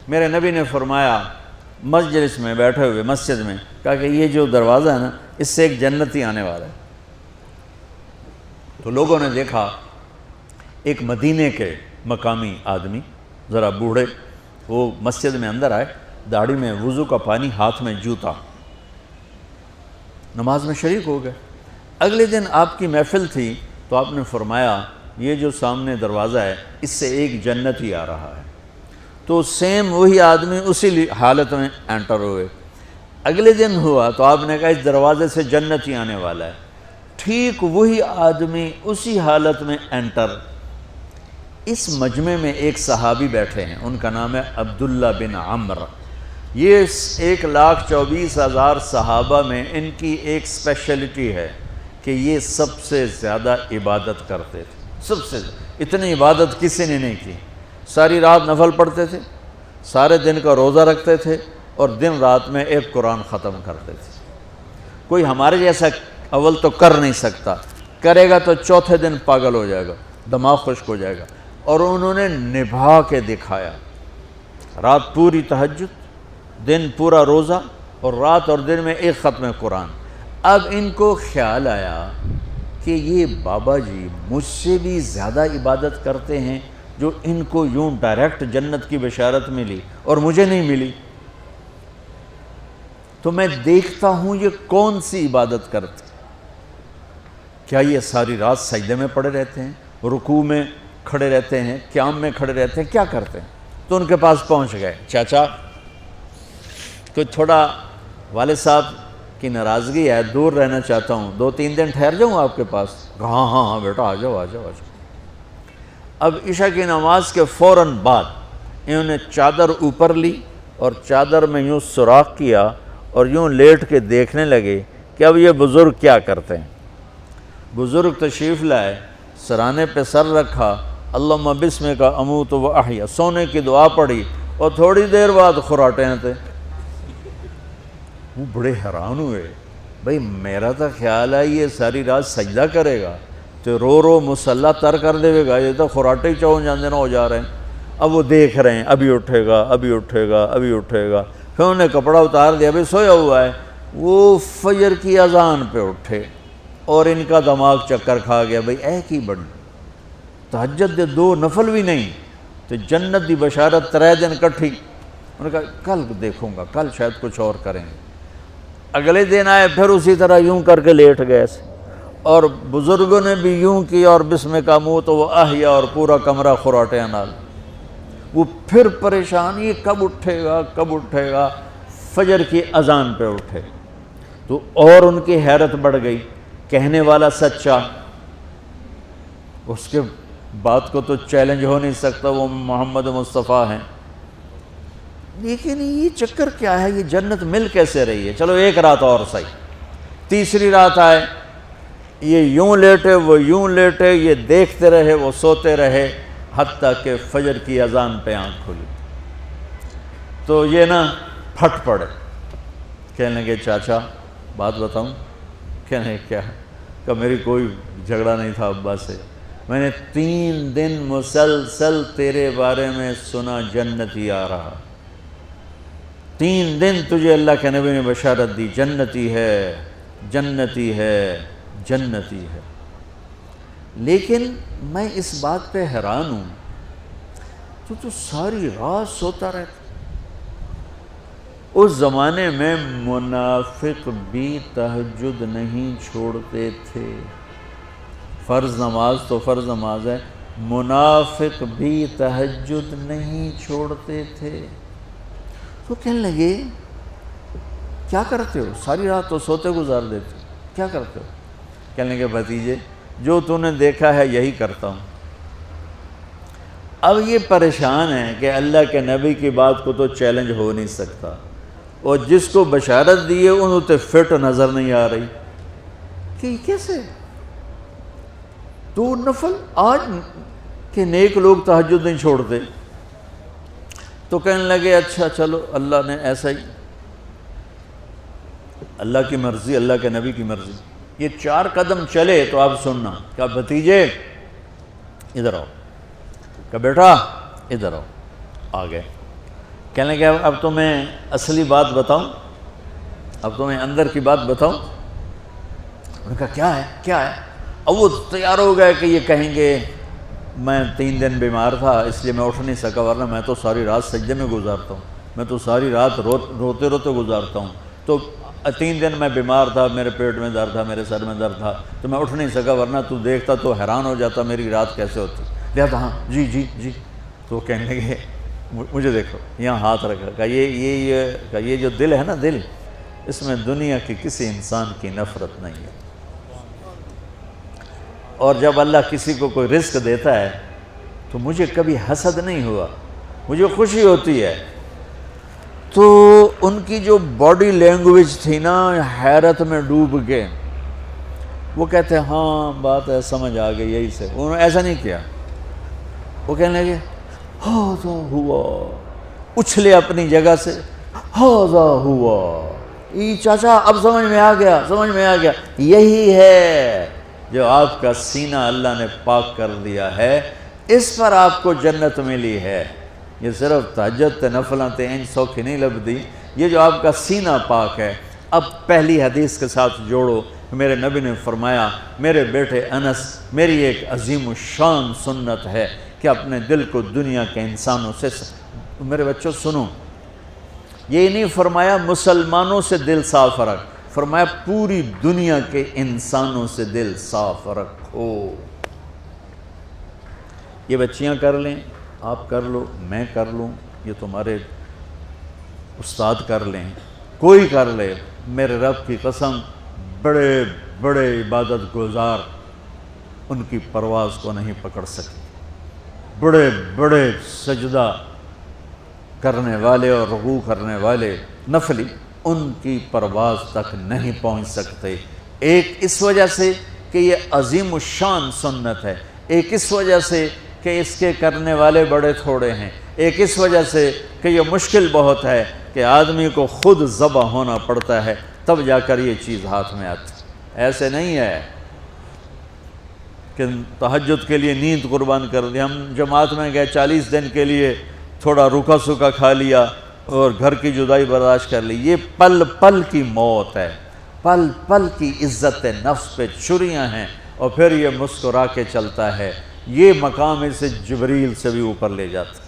میرے نبی نے فرمایا مجلس میں بیٹھے ہوئے مسجد میں، کہا کہ یہ جو دروازہ ہے نا اس سے ایک جنتی آنے والا ہے۔ تو لوگوں نے دیکھا ایک مدینے کے مقامی آدمی ذرا بوڑھے، وہ مسجد میں اندر آئے، داڑھی میں وضو کا پانی، ہاتھ میں جوتا، نماز میں شریک ہو گئے۔ اگلے دن آپ کی محفل تھی تو آپ نے فرمایا یہ جو سامنے دروازہ ہے اس سے ایک جنتی آ رہا ہے۔ تو سیم وہی آدمی اسی حالت میں انٹر ہوئے۔ اگلے دن ہوا تو آپ نے کہا اس دروازے سے جنتی آنے والا ہے، ٹھیک وہی آدمی اسی حالت میں انٹر۔ اس مجمع میں ایک صحابی بیٹھے ہیں، ان کا نام ہے عبداللہ بن عمرو۔ یہ 1,24,000 صحابہ میں ان کی ایک اسپیشلٹی ہے کہ یہ سب سے زیادہ عبادت کرتے تھے، سب سے اتنی عبادت کسی نے نہیں کی۔ ساری رات نفل پڑھتے تھے، سارے دن کا روزہ رکھتے تھے، اور دن رات میں ایک قرآن ختم کرتے تھے۔ کوئی ہمارے جیسا اول تو کر نہیں سکتا، کرے گا تو چوتھے دن پاگل ہو جائے گا، دماغ خشک ہو جائے گا، اور انہوں نے نبھا کے دکھایا۔ رات پوری تہجد، دن پورا روزہ، اور رات اور دن میں ایک ختم قرآن۔ اب ان کو خیال آیا کہ یہ بابا جی مجھ سے بھی زیادہ عبادت کرتے ہیں، جو ان کو یوں ڈائریکٹ جنت کی بشارت ملی اور مجھے نہیں ملی، تو میں دیکھتا ہوں یہ کون سی عبادت کرتے، کیا یہ ساری رات سجدے میں پڑے رہتے ہیں، رکوع میں کھڑے رہتے ہیں، قیام میں کھڑے رہتے ہیں، کیا کرتے ہیں؟ تو ان کے پاس پہنچ گئے، چاچا کوئی تھوڑا والد صاحب کی ناراضگی ہے، دور رہنا چاہتا ہوں، 2-3 دن ٹھہر جاؤں آپ کے پاس؟ ہاں ہاں ہاں بیٹا آ جاؤ آ جاؤ آ جاؤ۔ اب عشاء کی نماز کے فوراً بعد انہوں نے چادر اوپر لی اور چادر میں یوں سوراخ کیا اور یوں لیٹ کے دیکھنے لگے کہ اب یہ بزرگ کیا کرتے ہیں۔ بزرگ تشریف لائے، سرانے پہ سر رکھا، اللہم بسمک اموت و احیا، سونے کی دعا پڑھی، اور تھوڑی دیر بعد خراٹے تھے۔ وہ بڑے حیران ہوئے، بھئی میرا تو خیال ہے یہ ساری رات سجدہ کرے گا تو رو رو مسلح تر کر دے گا، یہ تو خراٹے ہی چون جاندے نہ ہو جا رہے ہیں۔ اب وہ دیکھ رہے ہیں ابھی اٹھے گا ابھی اٹھے گا ابھی اٹھے گا، پھر انہوں نے کپڑا اتار دیا، ابھی سویا ہوا ہے۔ وہ فجر کی اذان پہ اٹھے اور ان کا دماغ چکر کھا گیا، بھئی ایک ہی بڑی تہجد دے 2 نفل بھی نہیں تو جنت دی بشارت 3 دن کٹھی۔ انہوں نے کہا کل دیکھوں گا، کل شاید کچھ اور کریں گے۔ اگلے دن آئے، پھر اسی طرح یوں کر کے لیٹ گئے، اور بزرگوں نے بھی یوں کیا، اور بسمک اموت و احیا، اور پورا کمرہ خراٹے نال۔ وہ پھر پریشان، یہ کب اٹھے گا کب اٹھے گا؟ فجر کی اذان پہ اٹھے تو اور ان کی حیرت بڑھ گئی، کہنے والا سچا، اس کے بات کو تو چیلنج ہو نہیں سکتا، وہ محمد مصطفیٰ ہیں، لیکن یہ چکر کیا ہے، یہ جنت مل کیسے رہی ہے؟ چلو ایک رات اور صحیح۔ تیسری رات آئے، یہ یوں لیٹے وہ یوں لیٹے، یہ دیکھتے رہے وہ سوتے رہے، حتیٰ کہ فجر کی اذان پہ آنکھ کھلی تو یہ نا پھٹ پڑے، کہنے لگے چاچا بات بتاؤں؟ کہنے کیا؟ کہ میری کوئی جھگڑا نہیں تھا ابا سے، میں نے 3 دن مسلسل تیرے بارے میں سنا جنتی آ رہا، 3 دن تجھے اللہ کے نبی نے بشارت دی، جنتی ہے جنتی ہے جنتی ہے، لیکن میں اس بات پہ حیران ہوں تو ساری رات سوتا رہتا۔ اس زمانے میں منافق بھی تہجد نہیں چھوڑتے تھے، فرض نماز تو فرض نماز ہے، منافق بھی تہجد نہیں چھوڑتے تھے۔ تو کہنے لگے کیا کرتے ہو؟ ساری رات تو سوتے گزار دیتے، کیا کرتے ہو؟ کہنے لگے بھتیجے جو تو نے دیکھا ہے یہی کرتا ہوں۔ اب یہ پریشان ہے کہ اللہ کے نبی کی بات کو تو چیلنج ہو نہیں سکتا، اور جس کو بشارت دی ہے انہوں تے فٹ نظر نہیں آ رہی کہ کیسے تو نفل آج کہ نیک لوگ تہجد نہیں چھوڑتے۔ تو کہنے لگے اچھا چلو اللہ نے ایسا ہی، اللہ کی مرضی، اللہ کے نبی کی مرضی۔ یہ 4 قدم چلے تو آپ سننا، کہا بھتیجے ادھر آؤ، کہا بیٹا ادھر آؤ، آ گئے۔ کہنے لگے اب تو میں اصلی بات بتاؤں، اب تو میں اندر کی بات بتاؤں؟ انہوں نے کہا کیا ہے کیا ہے؟ اب وہ تیار ہو گئے کہ یہ کہیں گے میں 3 دن بیمار تھا اس لیے میں اٹھ نہیں سکا، ورنہ میں تو ساری رات سجدے میں گزارتا ہوں، میں تو ساری رات روتے روتے گزارتا ہوں، تو 3 دن میں بیمار تھا، میرے پیٹ میں درد تھا، میرے سر میں درد تھا، تو میں اٹھ نہیں سکا، ورنہ تو دیکھتا تو حیران ہو جاتا میری رات کیسے ہوتی۔ لہذا ہاں جی جی جی، تو کہنے لگے مجھے دیکھو، یہاں ہاتھ رکھا، کہا یہ جو دل ہے نا، دل، اس میں دنیا کی کسی انسان کی نفرت نہیں ہے، اور جب اللہ کسی کو کوئی رزق دیتا ہے تو مجھے کبھی حسد نہیں ہوا، مجھے خوشی ہوتی ہے۔ تو ان کی جو باڈی لینگویج تھی نا، حیرت میں ڈوب کے وہ کہتے ہیں ہاں بات ہے، سمجھ آ گئی، یہی سے۔ انہوں نے ایسا نہیں کیا، وہ کہنے لگے ہاذا ہوا، اچھلے اپنی جگہ سے، ہاذا ہوا، ای چاچا اب سمجھ میں آ گیا، سمجھ میں آ گیا، یہی ہے جو آپ کا سینہ اللہ نے پاک کر دیا ہے، اس پر آپ کو جنت ملی ہے۔ یہ صرف تہجد تے نفلاں تے ان سوکھی نہیں لبدی، یہ جو آپ کا سینہ پاک ہے۔ اب پہلی حدیث کے ساتھ جوڑو، میرے نبی نے فرمایا، میرے بیٹے انس، میری ایک عظیم الشان سنت ہے کہ اپنے دل کو دنیا کے انسانوں سے میرے بچوں سنو، یہ نہیں فرمایا مسلمانوں سے دل صاف رکھ، فرمایا پوری دنیا کے انسانوں سے دل صاف رکھو۔ یہ بچیاں کر لیں، آپ کر لو، میں کر لوں، یہ تمہارے استاد کر لیں، کوئی کر لے، میرے رب کی قسم بڑے بڑے عبادت گزار ان کی پرواز کو نہیں پکڑ سکے، بڑے بڑے سجدہ کرنے والے اور رکوع کرنے والے نفلی ان کی پرواز تک نہیں پہنچ سکتے۔ ایک اس وجہ سے کہ یہ عظیم الشان سنت ہے، ایک اس وجہ سے کہ اس کے کرنے والے بڑے تھوڑے ہیں، ایک اس وجہ سے کہ یہ مشکل بہت ہے کہ آدمی کو خود ذبح ہونا پڑتا ہے تب جا کر یہ چیز ہاتھ میں آتی۔ ایسے نہیں ہے کہ تہجد کے لیے نیند قربان کر دی، ہم جماعت میں گئے 40 دن کے لیے تھوڑا روکھا سوکھا کھا لیا اور گھر کی جدائی برداشت کر لی، یہ پل پل کی موت ہے، پل پل کی عزت نفس پہ چھریاں ہیں، اور پھر یہ مسکرا کے چلتا ہے، یہ مقام اسے جبریل سے بھی اوپر لے جاتا ہے۔